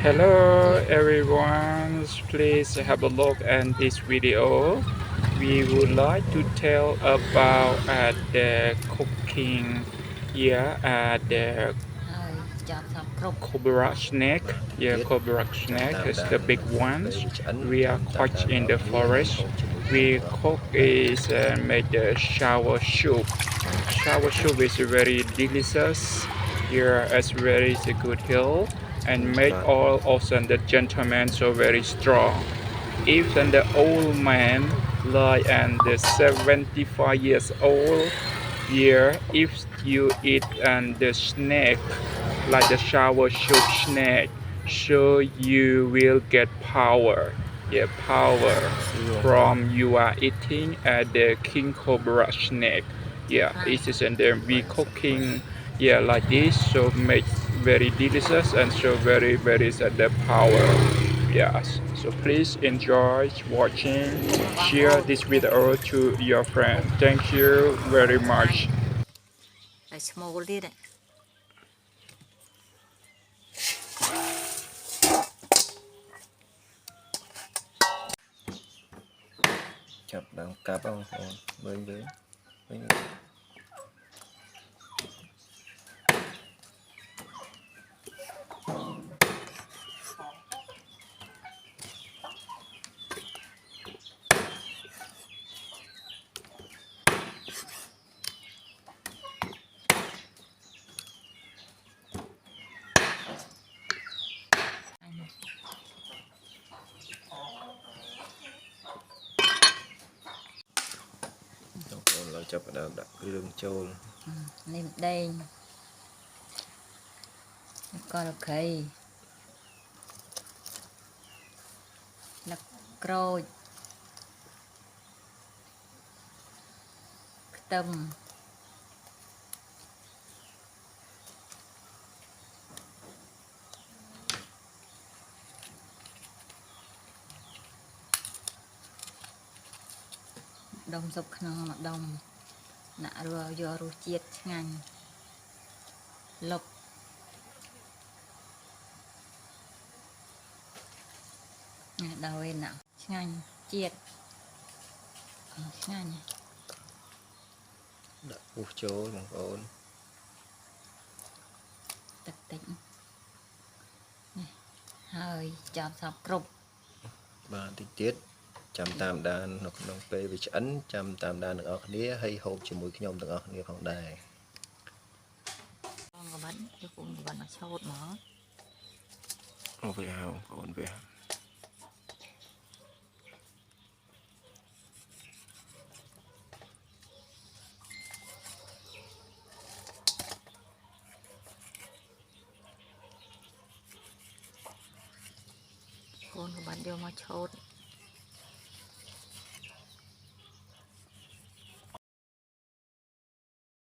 Hello everyone, please have a look at this video. We would like to tell about the cooking here at the ហើយចាប់សពគ្រប់ cobra snake. Yeah, cobra snake is the big ones. We are caught in the forest. We cook is make the shower soup. Shower soup is very delicious. Here is very good hill and make all also the gentlemen so very strong. Even the old man like and the 75 years old here if you eat and the snake like the shower soup snake so you will get power. Yeah, power from you are eating at the king cobra snake. Yeah, it is and then we cooking yeah like this so make very delicious and so very the power. Yes, so please enjoy watching, share this video to your friend. Thank you very much. ហើយស្មូលទៀត chập đằng cặp không vớiเราchập đằng đặt cái đường trôi នេះម្ដេងកលខីលឹកក្រូចខ្ទឹមដុំស៊ុបក្នុងម្ដុំណាក់រយករសជាតិឆ្ងាញ់លុបដល់វិញណាឆ្ងាញ់ជាតិឆ្ងាញ់ đặt buộc trôi bằng ổn ទឹកតិចនេះហើយចាប់សពគ្រប់ và tiết tiết chăm tam đàn nó không phê về chấn chăm tam đàn được ở kia hay hộp chỉ mũi nhom được ở kia phòng đài បងក៏បានយកគុំក៏បានមកឆោតមក không về hào ổn về កូនក៏បានយកមកឆោត